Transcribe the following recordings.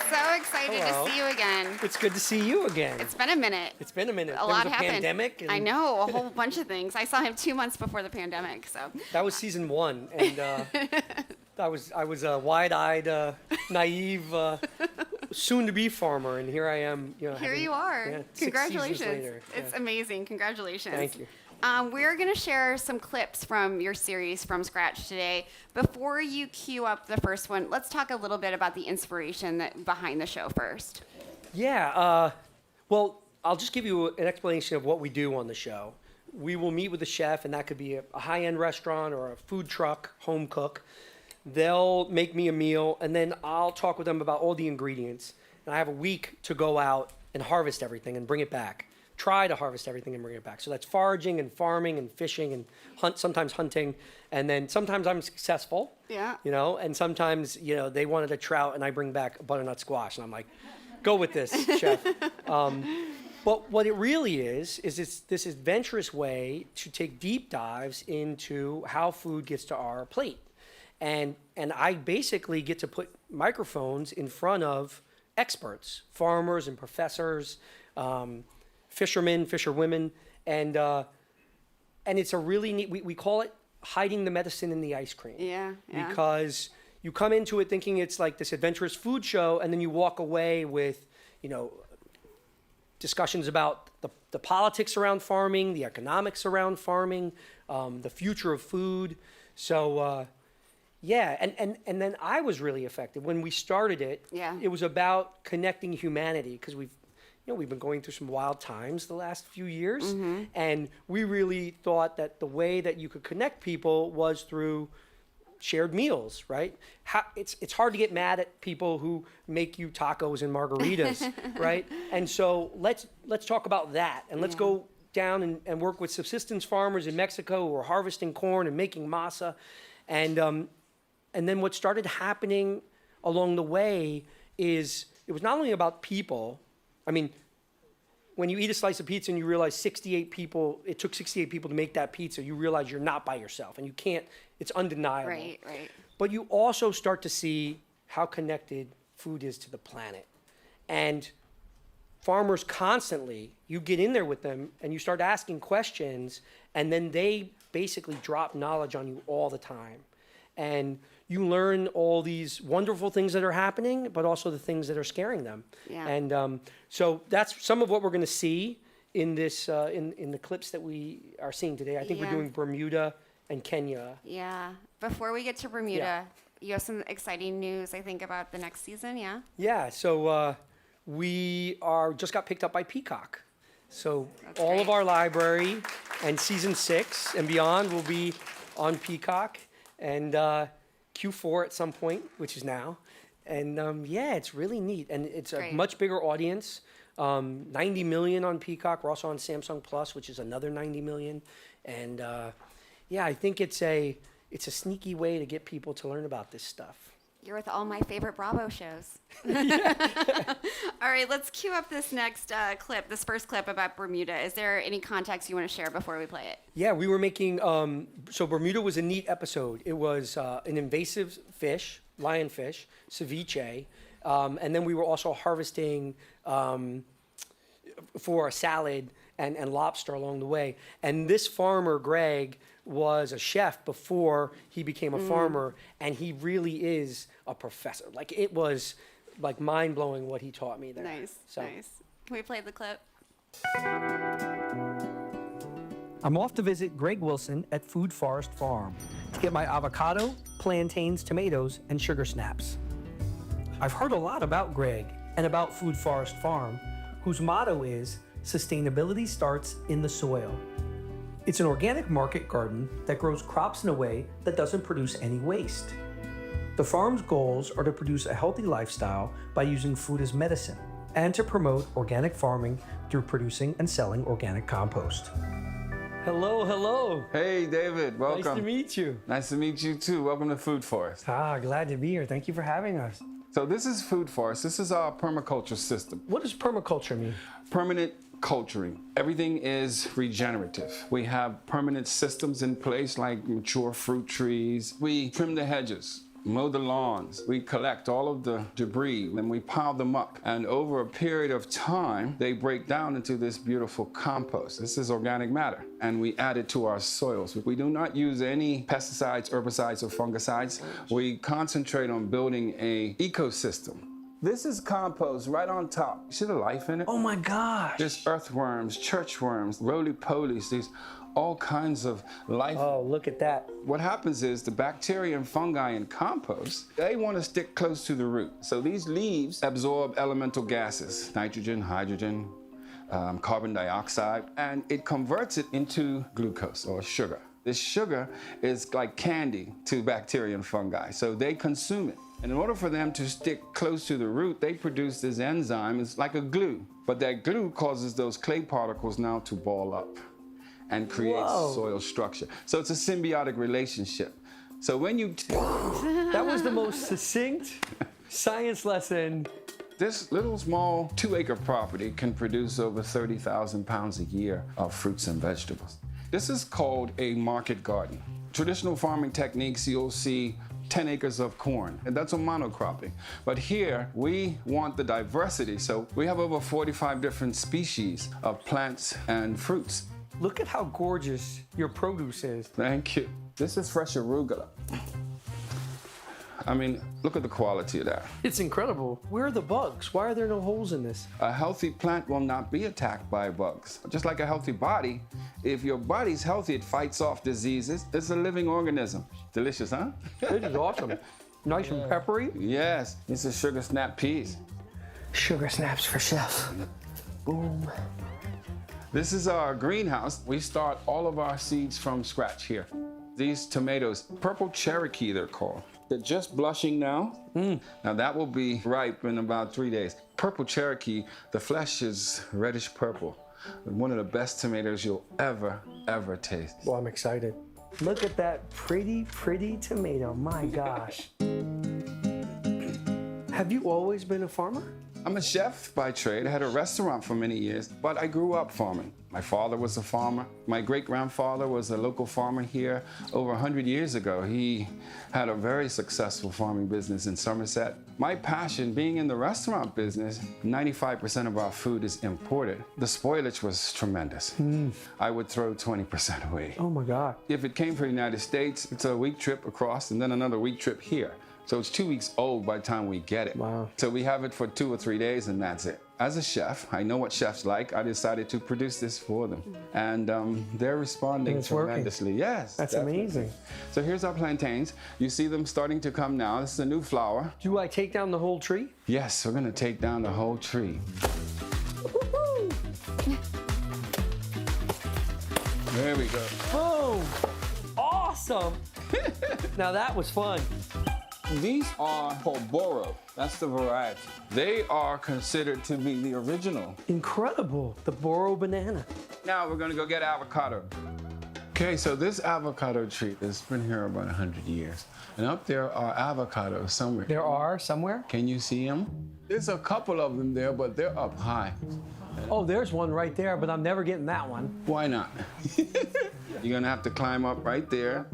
So excited Hello. to see you again. It's good to see you again. It's been a minute. It's been a minute. A lot there was a happened. pandemic. And I know, a whole bunch of things. I saw him 2 months before the pandemic, so. That was season 1, and I was a wide-eyed, naive, soon-to-be farmer, and here I am. Here having, you are. Yeah, 6 Congratulations. seasons later. It's Yeah. amazing. Congratulations. Thank you. We're going to share some clips from your series From Scratch today. Before you cue up the first one, let's talk a little bit about the inspiration behind the show first. Yeah, well, I'll just give you an explanation of what we do on the show. We will meet with a chef, and that could be a high-end restaurant or a food truck, home cook. They'll make me a meal, and then I'll talk with them about all the ingredients. And I have a week to go out and harvest everything and bring it back. Try to harvest everything and bring it back. So that's foraging and farming and fishing and sometimes hunting. And then sometimes I'm successful, Yeah. and sometimes, they wanted a trout and I bring back a butternut squash. And I'm like, go with this, chef. But what it really is it's this adventurous way to take deep dives into how food gets to our plate. And I basically get to put microphones in front of experts, farmers and professors, fishermen, fisherwomen, and it's a really neat, we call it hiding the medicine in the ice cream. Yeah. Because you come into it thinking it's like this adventurous food show, and then you walk away with, discussions about the politics around farming, the economics around farming, the future of food. So, yeah, and then I was really affected. When we started it, Yeah. it was about connecting humanity, because we've been going through some wild times the last few years, and we really thought that the way that you could connect people was through shared meals, right? It's hard to get mad at people who make you tacos and margaritas, right? And so let's talk about that, and let's go down and work with subsistence farmers in Mexico who are harvesting corn and making masa, and then what started happening along the way is it was not only about people. I mean, when you eat a slice of pizza and you realize it took 68 people to make that pizza, you realize you're not by yourself, and you can't, it's undeniable. Right. But you also start to see how connected food is to the planet. And farmers constantly, you get in there with them and you start asking questions, and then they basically drop knowledge on you all the time. And you learn all these wonderful things that are happening, but also the things that are scaring them. Yeah. And so that's some of what we're going to see in this in the clips that we are seeing today. I think we're doing Bermuda and Kenya. Yeah. Before we get to Bermuda, you have some exciting news, I think, about the next season, yeah? Yeah. So we just got picked up by Peacock. So That's all great. of our library and season 6 and beyond will be on Peacock. And Q4 at some point, which is now. And it's really neat. And it's Great. a much bigger audience. 90 million on Peacock. We're also on Samsung Plus, which is another 90 million. And I think it's a sneaky way to get people to learn about this stuff. You're with all my favorite Bravo shows. All right, let's cue up this next clip, this first clip about Bermuda. Is there any context you want to share before we play it? Yeah, we were making, so Bermuda was a neat episode. It was an invasive fish, lionfish, ceviche, and then we were also harvesting for a salad and lobster along the way. And this farmer, Greg, was a chef before he became a farmer, and he really is a professor. Like, it was like mind-blowing what he taught me there. Nice. Can we play the clip? I'm off to visit Greg Wilson at Food Forest Farm to get my avocado, plantains, tomatoes, and sugar snaps. I've heard a lot about Greg and about Food Forest Farm, whose motto is, sustainability starts in the soil. It's an organic market garden that grows crops in a way that doesn't produce any waste. The farm's goals are to produce a healthy lifestyle by using food as medicine, and to promote organic farming through producing and selling organic compost. Hello. Hey, David, welcome. Nice to meet you. Nice to meet you too. Welcome to Food Forest. Glad to be here. Thank you for having us. So this is Food Forest. This is our permaculture system. What does permaculture mean? Permanent culturing. Everything is regenerative. We have permanent systems in place like mature fruit trees. We trim the hedges. mow the lawns. We collect all of the debris and we pile them up. And over a period of time, they break down into this beautiful compost. This is organic matter. And we add it to our soils. We do not use any pesticides, herbicides, or fungicides. We concentrate on building an ecosystem. This is compost right on top. You see the life in it? Oh my gosh. There's earthworms, churchworms, roly-polies, these all kinds of life. Oh, look at that. What happens is the bacteria and fungi in compost, they want to stick close to the root. So these leaves absorb elemental gases, nitrogen, hydrogen, carbon dioxide, and it converts it into glucose or sugar. This sugar is like candy to bacteria and fungi, so they consume it. And in order for them to stick close to the root, they produce this enzyme. It's like a glue, but that glue causes those clay particles now to ball up and create soil structure. So it's a symbiotic relationship. So when you... That was the most succinct science lesson. This little small 2-acre property can produce over 30,000 pounds a year of fruits and vegetables. This is called a market garden. Traditional farming techniques, you'll see 10 acres of corn, and that's a monocropping. But here, we want the diversity, so we have over 45 different species of plants and fruits. Look at how gorgeous your produce is. Thank you. This is fresh arugula. I mean, look at the quality of that. It's incredible. Where are the bugs? Why are there no holes in this? A healthy plant will not be attacked by bugs. Just like a healthy body, if your body's healthy, it fights off diseases. It's a living organism. Delicious, huh? It is awesome. Nice and peppery. Yes, this is sugar snap peas. Sugar snaps for chef. Boom. This is our greenhouse. We start all of our seeds from scratch here. These tomatoes, purple Cherokee they're called. They're just blushing now. Now that will be ripe in about 3 days. Purple Cherokee, the flesh is reddish purple. One of the best tomatoes you'll ever taste. Well, I'm excited. Look at that pretty, pretty tomato. My gosh. Have you always been a farmer? I'm a chef by trade. I had a restaurant for many years, but I grew up farming. My father was a farmer. My great-grandfather was a local farmer here over 100 years ago. He had a very successful farming business in Somerset. My passion, being in the restaurant business, 95% of our food is imported. The spoilage was tremendous. I would throw 20% away. Oh my God. If it came from the United States, it's a week trip across and then another week trip here. So it's 2 weeks old by the time we get it. Wow. So we have it for 2 or 3 days and that's it. As a chef, I know what chefs like. I decided to produce this for them. And they're responding And it's working. tremendously. Yes. That's definitely. amazing. So here's our plantains. You see them starting to come now. This is a new flower. Do I take down the whole tree? Yes, we're gonna take down the whole tree. There we go. Boom! Awesome! Now that was fun. These are Poboro. That's the variety. They are considered to be the original. Incredible. The Boro banana. Now we're gonna go get avocado. Okay, so this avocado tree has been here about 100 years. And up there are avocados somewhere. There are somewhere? Can you see them? There's a couple of them there, but they're up high. Oh, there's one right there, but I'm never getting that one. Why not? You're gonna have to climb up right there.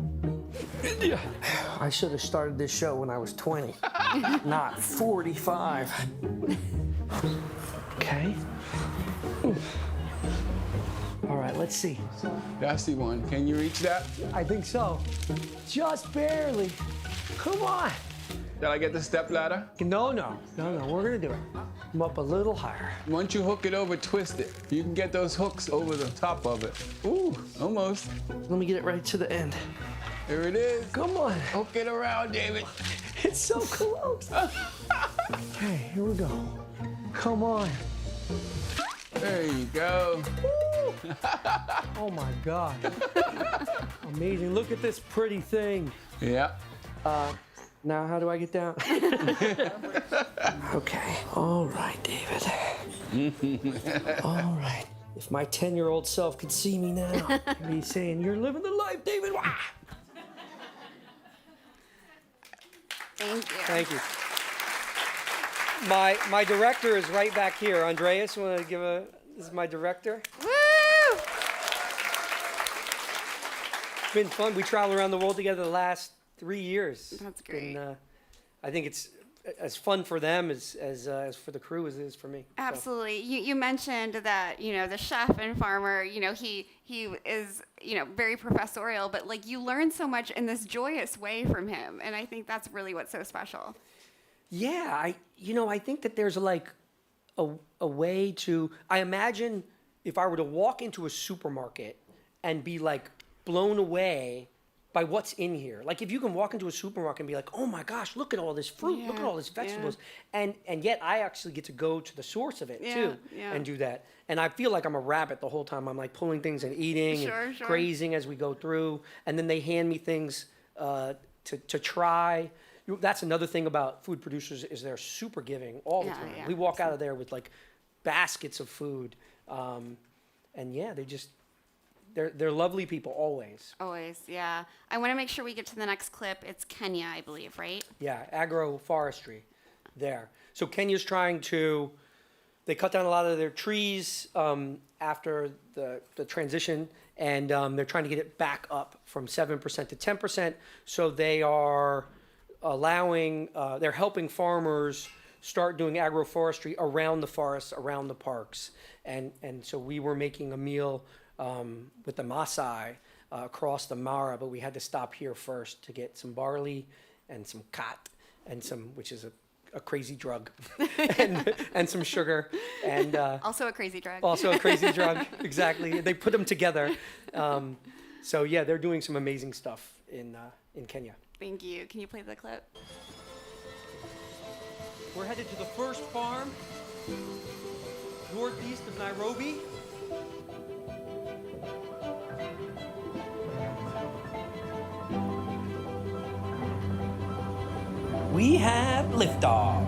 I should have started this show when I was 20, not 45. Okay. All right, let's see. That's the one. Can you reach that? I think so. Just barely. Come on. Did I get the step ladder? No, we're gonna do it. Come up a little higher. Once you hook it over, twist it. You can get those hooks over the top of it. Ooh, almost. Let me get it right to the end. Here it is. Come on. Hook it around, David. It's so close. Okay, here we go. Come on. There you go. Oh my God. Amazing. Look at this pretty thing. Yeah. Now how do I get down? Okay. All right, David. All right. If my 10-year-old self could see me now, he'd be saying, "You're living the life, David." Wah! Thank you. Thank you. My director is right back here. Andreas, you want to give a? This is my director. Woo! It's been fun. We traveled around the world together the last 3 years. That's great. I think it's as fun for them as for the crew as it is for me. So. Absolutely. You mentioned that, the chef and farmer, he is, very professorial, but like you learn so much in this joyous way from him. And I think that's really what's so special. Yeah, I think that there's like a way to, I imagine if I were to walk into a supermarket and be like blown away by what's in here. Like if you can walk into a supermarket and be like, oh my gosh, look at all this fruit, look at all these vegetables. And yet I actually get to go to the source of it too and do that. And I feel like I'm a rabbit the whole time. I'm like pulling things and eating and grazing as we go through. And then they hand me things to try. That's another thing about food producers is they're super giving all the time. We walk out of there with like baskets of food. And yeah, they're lovely people always. Always, yeah. I want to make sure we get to the next clip. It's Kenya, I believe, right? Yeah, agroforestry there. So Kenya's trying to, they cut down a lot of their trees after the transition, and they're trying to get it back up from 7% to 10%. So they are allowing, they're helping farmers start doing agroforestry around the forests, around the parks. And so we were making a meal with the Maasai across the Mara, but we had to stop here first to get some barley and some khat and which is a crazy drug, and some sugar, and also a crazy drug. Also a crazy drug, exactly. They put them together. So yeah, they're doing some amazing stuff in Kenya. Thank you. Can you play the clip? We're headed to the first farm, northeast of Nairobi. We have liftoff.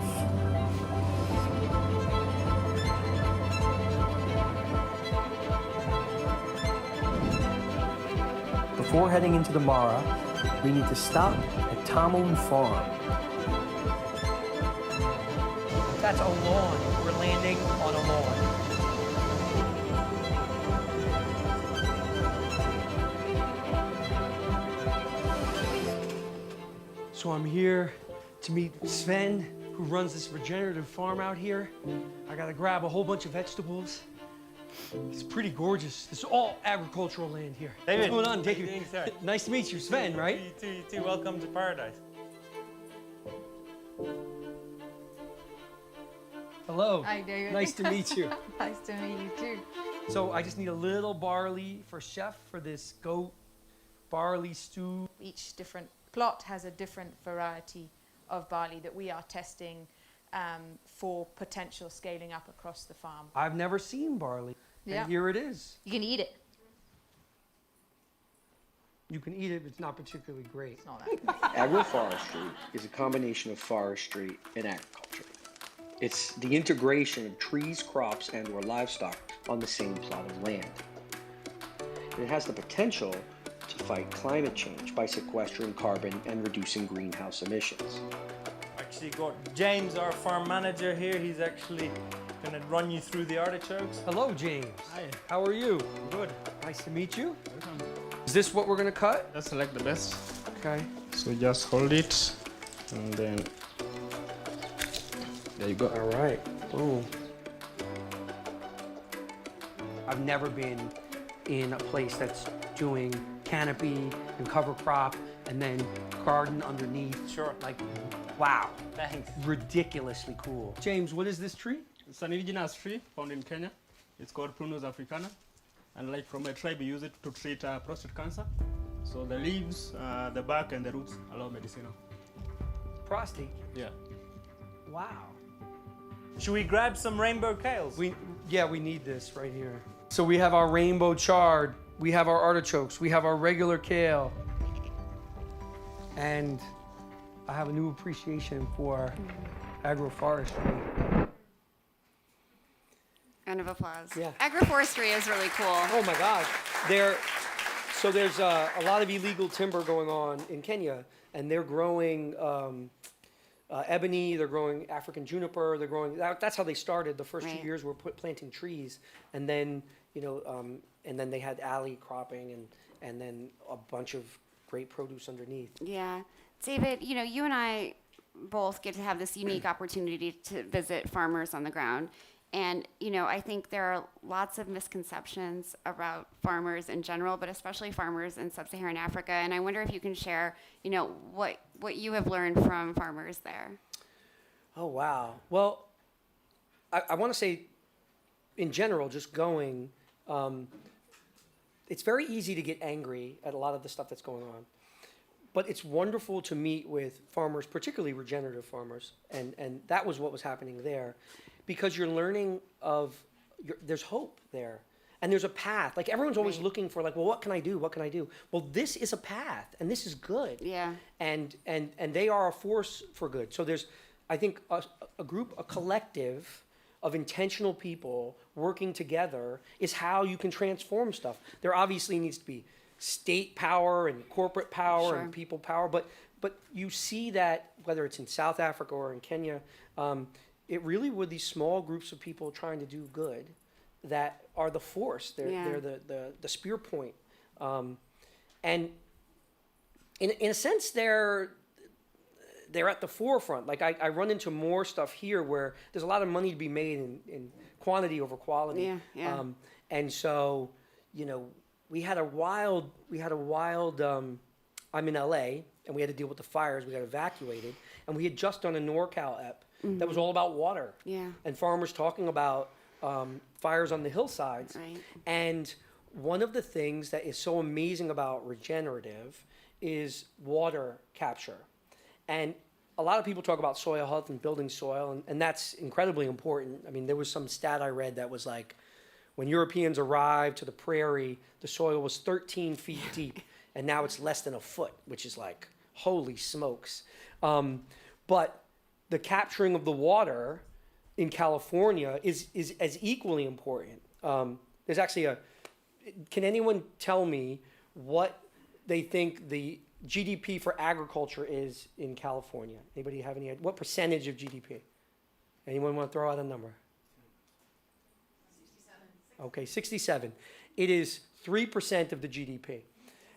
Before heading into the Mara, we need to stop at Tamu Farm. That's a lawn. We're landing on a lawn. So I'm here to meet Sven, who runs this regenerative farm out here. I gotta grab a whole bunch of vegetables. It's pretty gorgeous. This is all agricultural land here. David, what's going on, David? Nice to meet you, Sven, right? You too. Welcome to paradise. Hello. Hi, David. Nice to meet you. Nice to meet you too. So I just need a little barley for chef for this goat barley stew. Each different plot has a different variety of barley that we are testing for potential scaling up across the farm. I've never seen barley. Yeah. And here it is. You can eat it. You can eat it, but it's not particularly great. It's not that good. Agroforestry is a combination of forestry and agriculture. It's the integration of trees, crops, and or livestock on the same plot of land. And it has the potential to fight climate change by sequestering carbon and reducing greenhouse emissions. Actually got James, our farm manager here. He's actually going to run you through the artichokes. Hello, James. Hi. How are you? Good. Nice to meet you. Is this what we're gonna cut? Just select the best. Okay. So just hold it, and then there you go. All right. Boom. I've never been in a place that's doing canopy and cover crop and then garden underneath. Sure. Like, wow. Thanks. Ridiculously cool. James, what is this tree? It's an indigenous tree found in Kenya. It's called Prunus africana, and like from a tribe, we use it to treat prostate cancer. So the leaves, the bark, and the roots allow medicinal. Prostate. Yeah. Wow. Should we grab some rainbow kales? We need this right here. So we have our rainbow chard, we have our artichokes, we have our regular kale. And I have a new appreciation for agroforestry. Round of applause. Yeah. Agroforestry is really cool. Oh my God. So there's a lot of illegal timber going on in Kenya, and they're growing ebony, they're growing African juniper, they're growing, that's how they started. The first 2 Right. years were planting trees, and then, and then they had alley cropping and then a bunch of great produce underneath. Yeah. David, you know, you and I both get to have this unique opportunity to visit farmers on the ground. And, you know, I think there are lots of misconceptions about farmers in general, but especially farmers in sub-Saharan Africa. And I wonder if you can share, you know, what you have learned from farmers there. Oh, wow. Well, I want to say, in general, just going, it's very easy to get angry at a lot of the stuff that's going on. But it's wonderful to meet with farmers, particularly regenerative farmers, and that was what was happening there, because you're learning there's hope there, and there's a path. Like, everyone's always Right. looking for, like, well, what can I do? What can I do? Well, this is a path, and this is good. Yeah. And they are a force for good. So there's, I think, a group, a collective of intentional people working together is how you can transform stuff. There obviously needs to be state power and corporate power Sure. and people power, but you see that whether it's in South Africa or in Kenya, it really were these small groups of people trying to do good that are the force. They're the spear point, and in a sense they're at the forefront. Like, I run into more stuff here where there's a lot of money to be made in quantity over quality. Yeah, yeah. And so, you know, we had a wild, I'm in LA, and we had to deal with the fires. We got evacuated, and we had just done a NorCal ep that was all about water. Yeah. And farmers talking about fires on the hillsides. Right. And one of the things that is so amazing about regenerative is water capture. And a lot of people talk about soil health and building soil, and that's incredibly important. I mean, there was some stat I read that was like, when Europeans arrived to the prairie, the soil was 13 feet deep, and now it's less than a foot, which is like, holy smokes. But the capturing of the water in California is as equally important. There's actually can anyone tell me what they think the GDP for agriculture is in California? Anybody have any idea? What percentage of GDP? Anyone want to throw out a number? 67. Okay, 67. It is 3% of the GDP.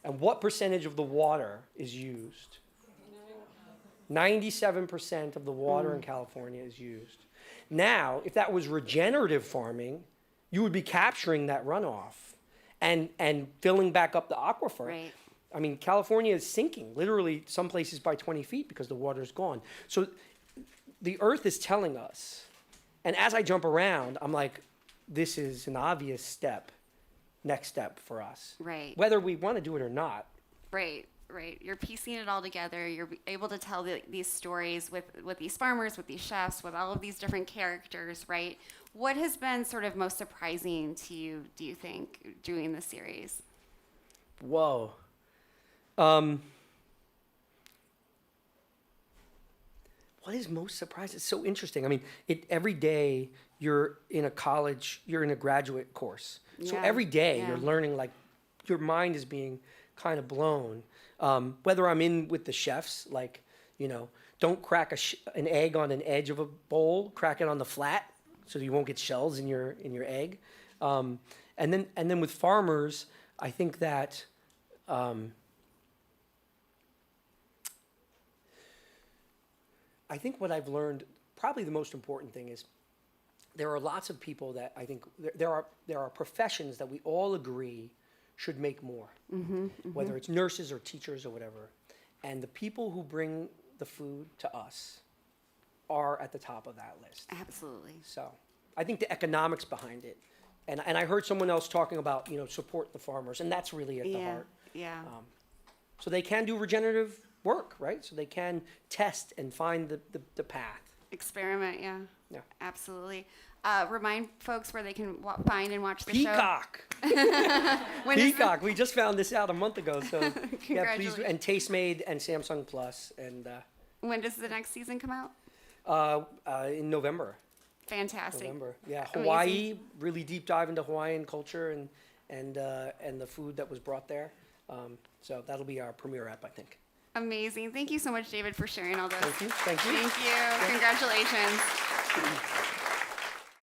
And what percentage of the water is used? 97% of the water in California is used. Now, if that was regenerative farming, you would be capturing that runoff and filling back up the aquifer. Right. I mean, California is sinking, literally some places by 20 feet because the water's gone. So the earth is telling us, and as I jump around, I'm like, this is an obvious next step for us. Right. Whether we want to do it or not. Right. You're piecing it all together. You're able to tell these stories with these farmers, with these chefs, with all of these different characters, right? What has been sort of most surprising to you, do you think, doing this series? Whoa. What is most surprising? It's so interesting. I mean, every day you're in a graduate course. So Yeah, every day yeah. you're learning, like, your mind is being kind of blown. Whether I'm in with the chefs, like, you know, don't crack an egg on an edge of a bowl, crack it on the flat so you won't get shells in your egg. And then with farmers, I think that I think what I've learned, probably the most important thing, is there are lots of people that I think there are professions that we all agree should make more, whether it's nurses or teachers or whatever. And the people who bring the food to us are at the top of that list. Absolutely. So I think the economics behind it, and I heard someone else talking about, you know, support the farmers, and that's really at the Yeah. heart. Yeah. So they can do regenerative work, right? So they can test and find the path. Experiment. Yeah. Yeah. Absolutely. Remind folks where they can find and watch the show. Peacock. When is Peacock. We just found this out a month ago. So yeah, please. Congratulations. And Tastemade and Samsung Plus, and When does the next season come out? in November. Fantastic. November. Yeah, Amazing. Hawaii. Really deep dive into Hawaiian culture and the food that was brought there. So that'll be our premiere app, I think. Amazing. Thank you so much, David, for sharing all this. Thank you. Thank you. Thank you. Congratulations.